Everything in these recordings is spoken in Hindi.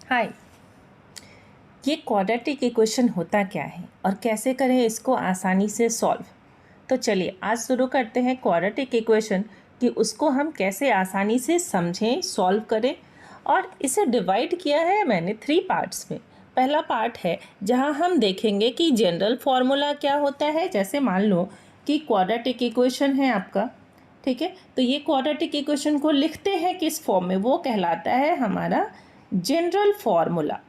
हाय। ये क्वाड्रेटिक इक्वेशन होता क्या है और कैसे करें इसको आसानी से सॉल्व। तो चलिए आज शुरू करते हैं क्वाड्रेटिक इक्वेशन कि उसको हम कैसे आसानी से समझें, सॉल्व करें। और इसे डिवाइड किया है मैंने 3 पार्ट्स में। पहला पार्ट है जहां हम देखेंगे कि जनरल फार्मूला क्या होता है। जैसे मान लो कि क्वाड्रेटिक इक्वेशन है आपका, ठीक है, तो ये क्वाड्रेटिक इक्वेशन को लिखते हैं किस फॉर्म में, वो कहलाता है हमारा जनरल फार्मूला।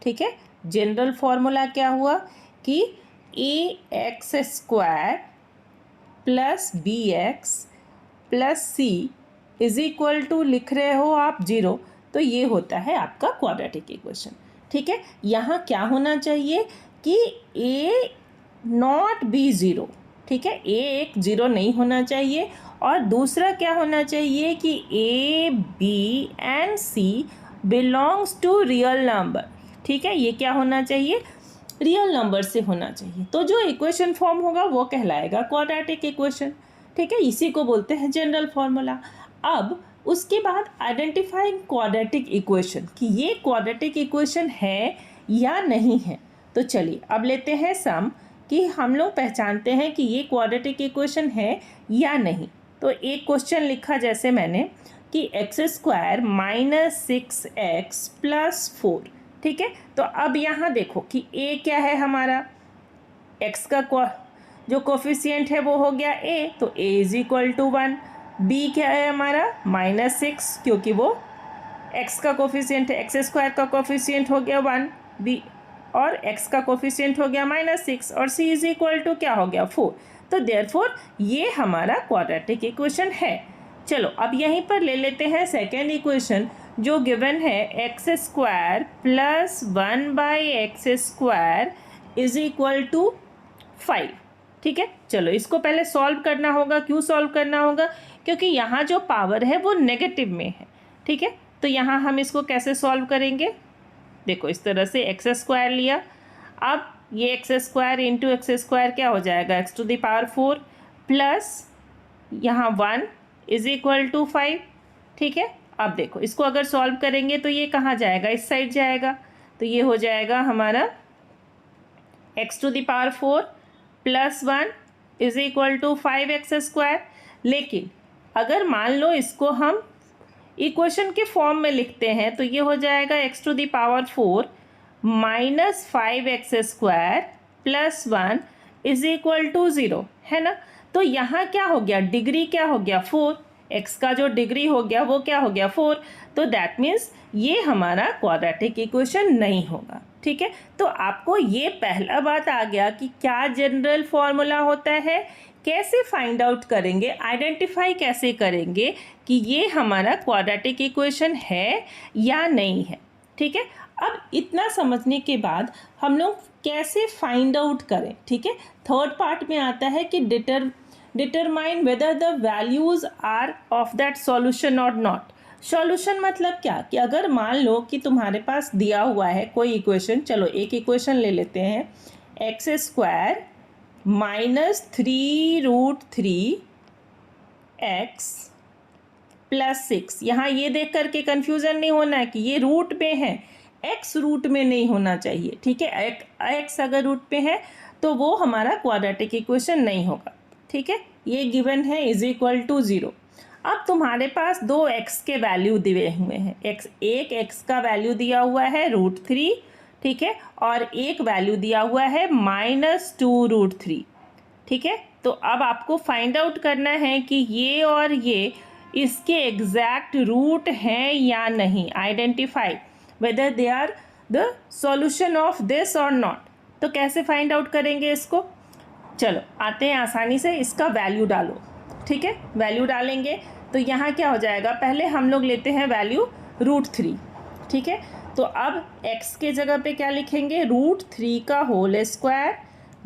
ठीक है, जनरल फार्मूला क्या हुआ कि a x square plus b x plus c is equal to लिख रहे हो आप 0, तो ये होता है आपका क्वाड्रेटिक इक्वेशन। ठीक है, यहाँ क्या होना चाहिए कि ए नॉट बी 0। ठीक है, ए एक 0 नहीं होना चाहिए। और दूसरा क्या होना चाहिए कि A B and C belongs to real number. ठीक है, ये क्या होना चाहिए, रियल नंबर से होना चाहिए। तो जो इक्वेशन फॉर्म होगा वो कहलाएगा क्वाड्रेटिक इक्वेशन। ठीक है, इसी को बोलते हैं जनरल फार्मूला। अब उसके बाद आइडेंटिफाइंग क्वाड्रेटिक इक्वेशन कि ये क्वाड्रेटिक इक्वेशन है या नहीं है। तो चलिए अब लेते हैं सम कि हम लोग पहचानते हैं कि ये क्वाड्रेटिक इक्वेशन है या नहीं। तो एक क्वेश्चन लिखा जैसे मैंने कि x square minus 6x plus 4। ठीक है, तो अब यहाँ देखो कि a क्या है हमारा, x का जो कोफिशिएंट है वो हो गया a, तो a is equal to 1। b क्या है हमारा -6, क्योंकि वो x का कोफिशिएंट है, एक्स स्क्वायर का कोफिशिएंट हो गया 1, b और x का कोफिशिएंट हो गया -6, और c इज इक्वल टू क्या हो गया 4। तो देयरफॉर ये हमारा क्वाड्रेटिक इक्वेशन है। चलो अब यहीं पर ले लेते हैं सेकेंड इक्वेशन जो गिवन है X square plus 1/x square is equal to 5। ठीक है, चलो इसको पहले सॉल्व करना होगा। क्यों सॉल्व करना होगा, क्योंकि यहाँ जो पावर है वो नेगेटिव में है। ठीक है, तो यहाँ हम इसको कैसे सॉल्व करेंगे, देखो इस तरह से एक्स स्क्वायर लिया। अब ये X square into X square क्या हो जाएगा, X to the power 4 plus यहाँ 1 इज इक्वल टू 5। ठीक है, अब देखो इसको अगर सॉल्व करेंगे तो ये कहाँ जाएगा, इस साइड जाएगा। तो ये हो जाएगा हमारा X to the power 4 plus 1 is equal to 5x square. लेकिन अगर मान लो इसको हम इक्वेशन के फॉर्म में लिखते हैं तो ये हो जाएगा X to the power 4 minus 5x square plus 1 is equal to 0, है ना। तो यहाँ क्या हो गया, डिग्री क्या हो गया 4, x का जो डिग्री हो गया वो क्या हो गया 4। तो दैट मीन्स ये हमारा क्वाड्रेटिक इक्वेशन नहीं होगा। ठीक है, तो आपको ये पहला बात आ गया कि क्या जनरल फॉर्मूला होता है, कैसे फाइंड आउट करेंगे, आइडेंटिफाई कैसे करेंगे कि ये हमारा क्वाड्रेटिक इक्वेशन है या नहीं है। ठीक है, अब इतना समझने के बाद हम लोग कैसे फाइंड आउट करें। ठीक है, थर्ड पार्ट में आता है कि determine whether the values are of that solution or not. Solution मतलब क्या कि अगर मान लो कि तुम्हारे पास दिया हुआ है कोई इक्वेशन, चलो एक इक्वेशन ले लेते हैं, एक्स स्क्वायर -3√3 x प्लस 6। यहाँ ये देख करके कन्फ्यूज़न नहीं होना है कि ये रूट में है, x रूट में नहीं होना चाहिए। ठीक है, x अगर रूट पे है तो वो हमारा क्वाड्रेटिक इक्वेशन नहीं होगा। ठीक है, ये गिवन है इज इक्वल टू 0। अब तुम्हारे पास दो x के वैल्यू दिए हुए हैं, एक x का वैल्यू दिया हुआ है √3, ठीक है, और एक वैल्यू दिया हुआ है -2√3। ठीक है, तो अब आपको फाइंड आउट करना है कि ये और ये इसके एग्जैक्ट रूट हैं या नहीं, identify whether they are the solution of this or not. तो कैसे फाइंड आउट करेंगे इसको, चलो आते हैं आसानी से, इसका वैल्यू डालो। ठीक है, वैल्यू डालेंगे तो यहाँ क्या हो जाएगा, पहले हम लोग लेते हैं वैल्यू √3। ठीक है, तो अब x के जगह पे क्या लिखेंगे, √3 का whole square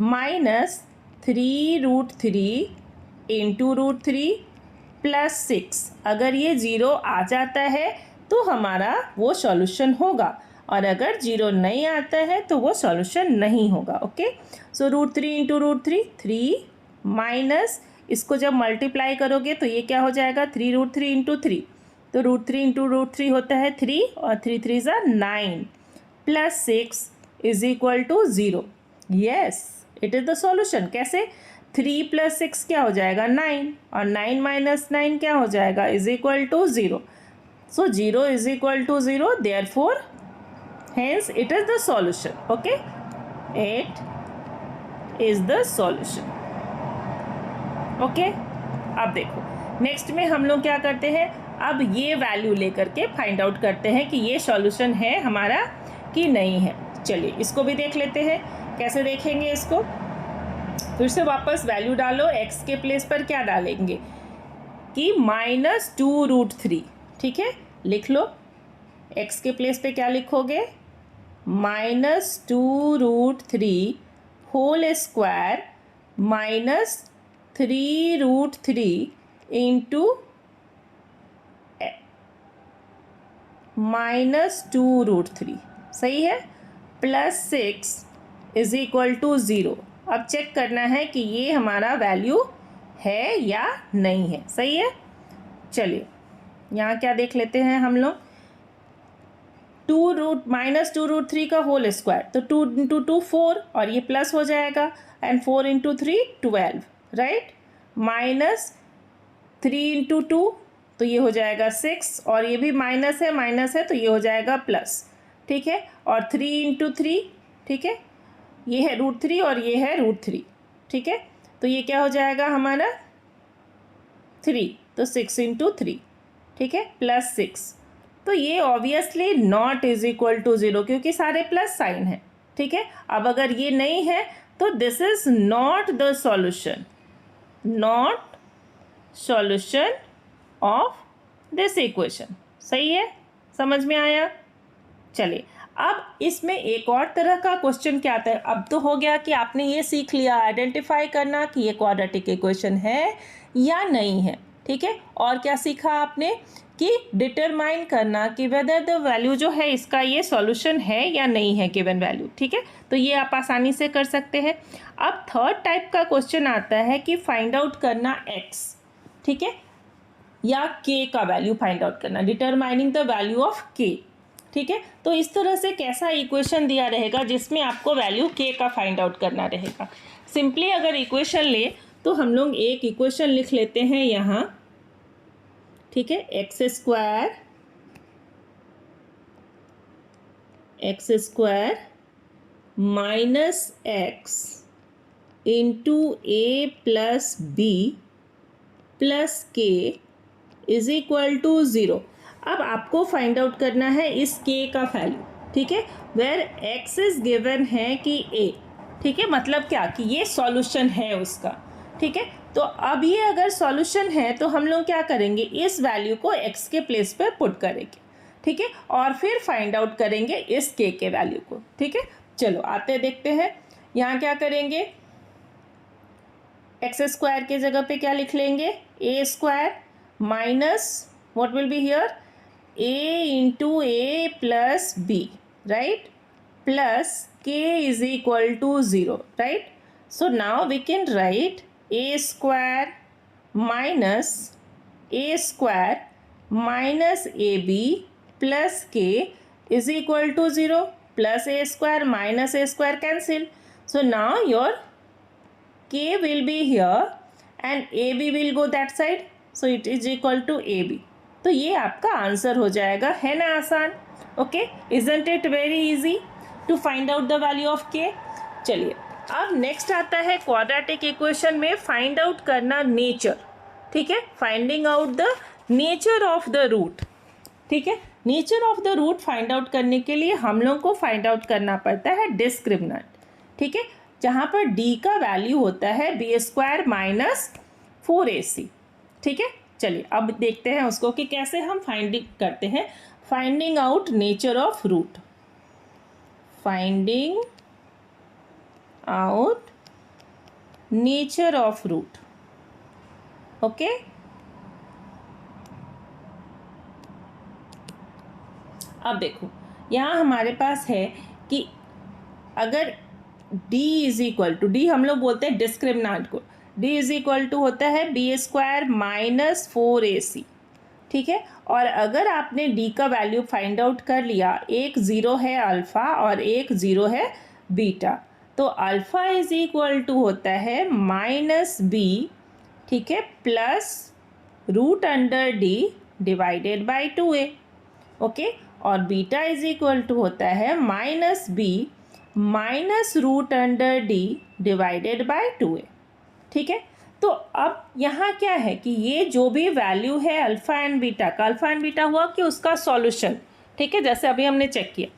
minus 3√3 into √3 plus 6। अगर ये 0 आ जाता है तो हमारा वो सॉल्यूशन होगा, और अगर 0 नहीं आता है तो वो सॉल्यूशन नहीं होगा। ओके, सो √3 इंटू √3 3 माइनस, इसको जब मल्टीप्लाई करोगे तो ये क्या हो जाएगा 3√3 इंटू 3 तो √3 इंटू √3 होता है 3 और 3 3 ज़ा 9 plus 6 is equal to 0। Yes, it is the solution. कैसे? 3 प्लस 6 क्या हो जाएगा? 9, और 9 माइनस 9 क्या हो जाएगा? Is equal to 0। So 0 is equal to 0, therefore hence it is the solution. Okay, 8 is the solution. Okay, अब देखो नेक्स्ट में हम लोग क्या करते हैं, अब ये वैल्यू लेकर के फाइंड आउट करते हैं कि ये सॉल्यूशन है हमारा कि नहीं है। चलिए इसको भी देख लेते हैं। कैसे देखेंगे इसको? फिर से वापस वैल्यू डालो। x के प्लेस पर क्या डालेंगे कि -2√3। ठीक है, लिख लो। x के प्लेस पे क्या लिखोगे? -2√3 होल स्क्वायर -3√3 इंटू -2√3, सही है, प्लस 6 इज इक्वल टू 0। अब चेक करना है कि ये हमारा वैल्यू है या नहीं है। सही है। चलिए यहाँ क्या देख लेते हैं हम लोग। -2√3 का होल स्क्वायर, तो 2 इंटू 2 4, और ये प्लस हो जाएगा, एंड 4 इंटू 3 12, राइट। -3 इंटू 2, तो ये हो जाएगा 6, और ये भी माइनस है तो ये हो जाएगा प्लस। ठीक है, और 3 इंटू 3, ठीक है, ये है √3 और ये है √3। ठीक है, तो ये क्या हो जाएगा हमारा 3, तो 6 इंटू 3, ठीक है, प्लस 6। तो ये obviously not is equal to 0, क्योंकि सारे प्लस साइन है। ठीक है, अब अगर ये नहीं है तो this is not the solution, not solution of this equation. सही है, समझ में आया? चलिए अब इसमें एक और तरह का क्वेश्चन क्या आता है। अब तो हो गया कि आपने ये सीख लिया आइडेंटिफाई करना कि ये क्वाड्रेटिक इक्वेशन है या नहीं है। ठीक है, और क्या सीखा आपने कि डिटरमाइन करना कि वेदर द वैल्यू जो है इसका ये सॉल्यूशन है या नहीं है गिवन वैल्यू। ठीक है, तो ये आप आसानी से कर सकते हैं। अब थर्ड टाइप का क्वेश्चन आता है कि फाइंड आउट करना x, ठीक है, या k का वैल्यू फाइंड आउट करना, determining the value of k। ठीक है, तो इस तरह से कैसा इक्वेशन दिया रहेगा जिसमें आपको वैल्यू k का फाइंड आउट करना रहेगा। सिंपली अगर इक्वेशन ले तो हम लोग एक इक्वेशन लिख लेते हैं यहाँ। ठीक है, x square minus x into a plus B plus k is equal to 0। अब आपको फाइंड आउट करना है इस k का वैल्यू। ठीक है, वेयर x इज गिवन है कि a। ठीक है, मतलब क्या कि ये सॉल्यूशन है उसका। ठीक है, तो अब ये अगर सॉल्यूशन है तो हम लोग क्या करेंगे, इस वैल्यू को x के प्लेस पर पुट करेंगे। ठीक है, और फिर फाइंड आउट करेंगे इस k के वैल्यू को। ठीक है, चलो आते देखते हैं। यहाँ क्या करेंगे, x स्क्वायर के जगह पे क्या लिख लेंगे, a square minus what will be here a into a plus B, right, plus k is equal to 0, right. So now we can write a square minus ab plus k is equal to 0, plus a square minus a square cancel. So now your k will be here and ab will go that side, so it is equal to ab। तो ये आपका आंसर हो जाएगा, है ना आसान। Okay, isn't it very easy to find out the value of k। चलिए अब नेक्स्ट आता है क्वाड्रेटिक इक्वेशन में फाइंड आउट करना नेचर। ठीक है, finding out the nature of the root. ठीक है, nature of the root find out करने के लिए हम लोग को फाइंड आउट करना पड़ता है डिस्क्रिमिनेंट। ठीक है, जहाँ पर d का वैल्यू होता है b स्क्वायर माइनस 4ac। ठीक है, चलिए अब देखते हैं उसको कि कैसे हम फाइंडिंग करते हैं। Finding out nature of root, finding out nature of root. Okay, अब देखो यहाँ हमारे पास है कि अगर d is equal to, D हम लोग बोलते हैं डिस्क्रिमिनेंट को, d इज इक्वल टू होता है b स्क्वायर माइनस 4ac। ठीक है। और अगर आपने डी का वैल्यू फाइंड आउट कर लिया, एक ज़ीरो है अल्फ़ा और एक ज़ीरो है बीटा, तो अल्फ़ा इज इक्वल टू होता है माइनस बी, ठीक है, plus root under D divided by 2a, okay. और बीटा इज इक्वल टू होता है minus B minus root under D divided by 2a, ठीक है। तो अब यहाँ क्या है कि ये जो भी वैल्यू है अल्फ़ा एंड बीटा का, अल्फ़ा एंड बीटा हुआ कि उसका सॉल्यूशन, ठीक है, जैसे अभी हमने चेक किया।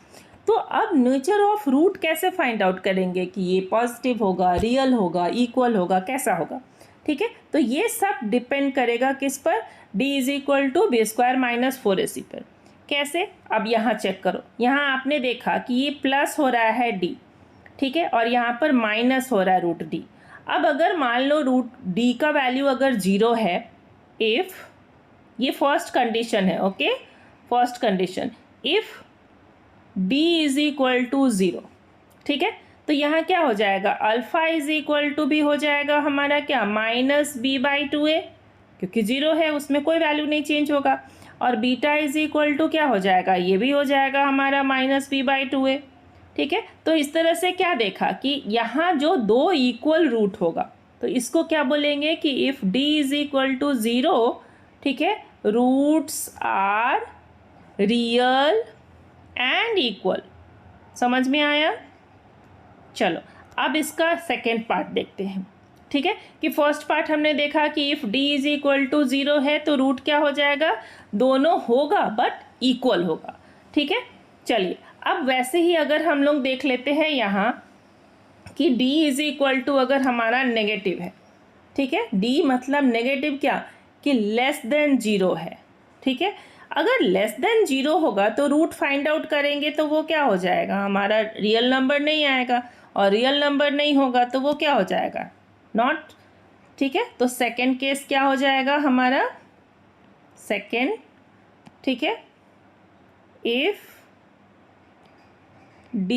तो अब नेचर ऑफ रूट कैसे फाइंड आउट करेंगे कि ये पॉजिटिव होगा, रियल होगा, इक्वल होगा, कैसा होगा, ठीक है। तो ये सब डिपेंड करेगा किस पर, d is equal to B square minus 4ac पर। कैसे, अब यहाँ चेक करो, यहाँ आपने देखा कि ये प्लस हो रहा है d, ठीक है, और यहाँ पर माइनस हो रहा है रूट d। अब अगर मान लो रूट d का वैल्यू अगर 0 है, इफ़, ये फर्स्ट कंडीशन है, okay, first condition, if d is equal to 0, ठीक है। तो यहाँ क्या हो जाएगा, अल्फ़ा इज इक्वल टू भी हो जाएगा हमारा क्या, माइनस बी बाई 2a, क्योंकि 0 है उसमें कोई वैल्यू नहीं चेंज होगा। और बीटा इज इक्वल टू क्या हो जाएगा, ये भी हो जाएगा हमारा माइनस बी बाई 2a, ठीक है। तो इस तरह से क्या देखा कि यहाँ जो दो इक्वल रूट होगा, तो इसको क्या बोलेंगे कि if d is equal to 0, ठीक है, roots are real and equal. समझ में आया? चलो अब इसका सेकेंड पार्ट देखते हैं, ठीक है, कि फर्स्ट पार्ट हमने देखा कि if d is equal to 0 है तो रूट क्या हो जाएगा, दोनों होगा बट इक्वल होगा, ठीक है। चलिए अब वैसे ही अगर हम लोग देख लेते हैं यहाँ कि d इज इक्वल टू अगर हमारा नेगेटिव है, ठीक है, d मतलब नेगेटिव क्या, कि लेस देन 0 है, ठीक है। अगर लेस देन 0 होगा तो रूट फाइंड आउट करेंगे तो वो क्या हो जाएगा, हमारा रियल नंबर नहीं आएगा, और रियल नंबर नहीं होगा तो वो क्या हो जाएगा, नॉट, ठीक है। तो सेकंड केस क्या हो जाएगा हमारा, सेकंड, ठीक है, इफ d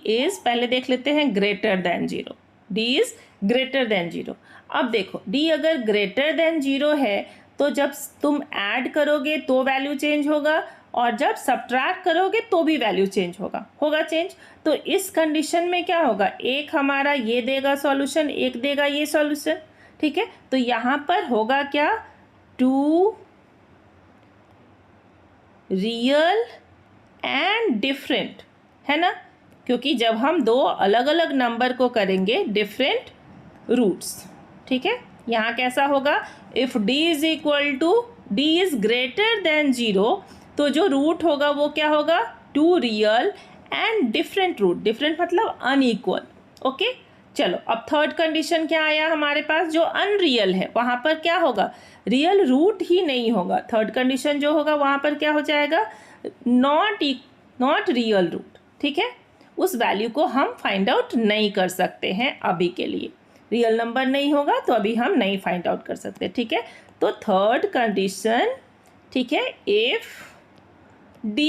इज, पहले देख लेते हैं greater than 0, d is greater than 0। अब देखो d अगर ग्रेटर देन 0 है तो जब तुम ऐड करोगे तो वैल्यू चेंज होगा, और जब सब्ट्रैक्ट करोगे तो भी वैल्यू चेंज होगा चेंज। तो इस कंडीशन में क्या होगा, एक हमारा ये देगा सॉल्यूशन, एक देगा ये सॉल्यूशन, ठीक है। तो यहाँ पर होगा क्या, 2 रियल एंड डिफरेंट, है ना, क्योंकि जब हम दो अलग अलग नंबर को करेंगे डिफरेंट रूट्स, ठीक है। यहाँ कैसा होगा, if d is equal to, d is greater than 0, तो जो रूट होगा वो क्या होगा, 2 real and different root, different मतलब अनइक्वल, ओके। चलो अब थर्ड कंडीशन क्या आया हमारे पास, जो अनरियल है वहाँ पर क्या होगा, रियल रूट ही नहीं होगा। थर्ड कंडीशन जो होगा वहाँ पर क्या हो जाएगा, नॉट रियल रूट, ठीक है। उस वैल्यू को हम फाइंड आउट नहीं कर सकते हैं अभी के लिए, रियल नंबर नहीं होगा तो अभी हम नहीं फाइंड आउट कर सकते, ठीक है। तो थर्ड कंडीशन, ठीक है, if d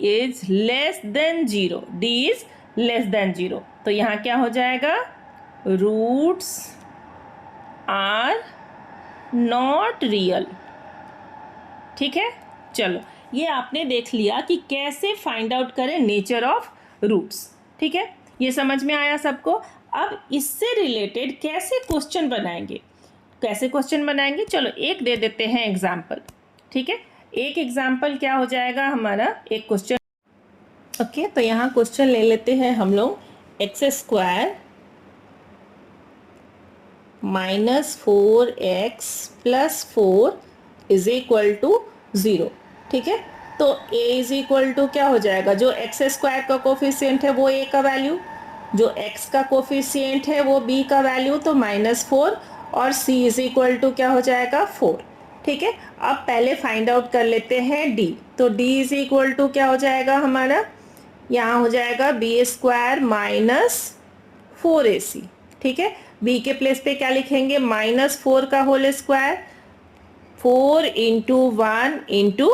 is less than 0, d is less than 0, तो यहाँ क्या हो जाएगा, रूट्स आर नॉट रियल, ठीक है। चलो ये आपने देख लिया कि कैसे फाइंड आउट करें नेचर ऑफ रूट्स, ठीक है, ये समझ में आया सबको। अब इससे रिलेटेड कैसे क्वेश्चन बनाएंगे, कैसे क्वेश्चन बनाएंगे, चलो एक दे देते हैं एग्जाम्पल, ठीक है। एक एग्जाम्पल क्या हो जाएगा हमारा, एक क्वेश्चन, ओके। तो यहाँ क्वेश्चन ले लेते हैं हम लोग, x² minus 4x plus 4 is equal to 0, ठीक है। तो a इज इक्वल टू क्या हो जाएगा, जो x² का कोफिशिएंट है वो a का वैल्यू, जो x का कोफिशिएंट है वो b का वैल्यू, तो -4, और c इज इक्वल टू क्या हो जाएगा, 4, ठीक है। अब पहले फाइंड आउट कर लेते हैं d, तो d इज इक्वल टू क्या हो जाएगा हमारा, यहाँ हो जाएगा b² माइनस 4ac, ठीक है। b के प्लेस पे क्या लिखेंगे, -4 का होल स्क्वायर, 4 इंटू 1 इंटू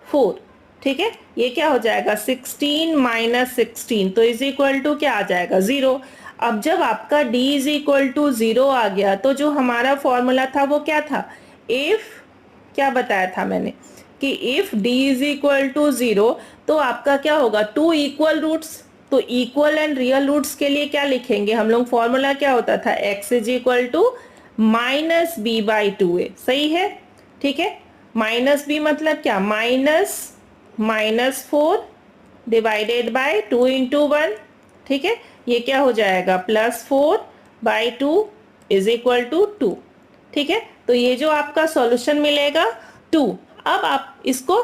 4, ठीक है। ये क्या हो जाएगा, 16 माइनस 16, तो इज इक्वल टू क्या आ जाएगा, 0। अब जब आपका d इज इक्वल टू 0 आ गया तो जो हमारा फॉर्मूला था वो क्या था, इफ, क्या बताया था मैंने, कि if d is equal to 0 तो आपका क्या होगा, 2 इक्वल रूट्स। तो इक्वल एंड रियल रूट्स के लिए क्या लिखेंगे हम लोग, फॉर्मूला क्या होता था, x is equal to minus B by 2a। सही है, ठीक है। माइनस बी मतलब क्या, -4 डिवाइडेड बाय 2 इंटू 1, ठीक है। ये क्या हो जाएगा, +4/2 इज इक्वल टू 2, ठीक है। तो ये जो आपका सॉल्यूशन मिलेगा 2। अब आप इसको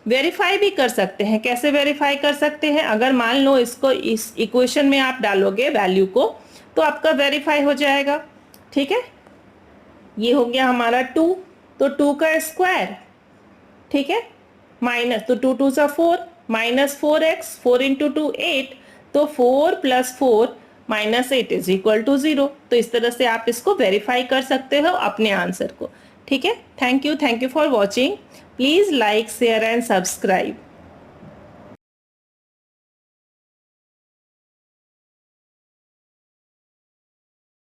वेरीफाई भी कर सकते हैं। कैसे वेरीफाई कर सकते हैं, अगर मान लो इसको इस इक्वेशन में आप डालोगे वैल्यू को तो आपका वेरीफाई हो जाएगा, ठीक है। ये हो गया हमारा 2, तो 2 का स्क्वायर, ठीक है, माइनस, तो 2 2 सा 4, -4x, 4 इंटू 2 8, तो 4 + 4 -8 इज इक्वल टू 0। तो इस तरह से आप इसको वेरीफाई कर सकते हो अपने आंसर को, ठीक है। Thank you for watching. Please like, share and subscribe.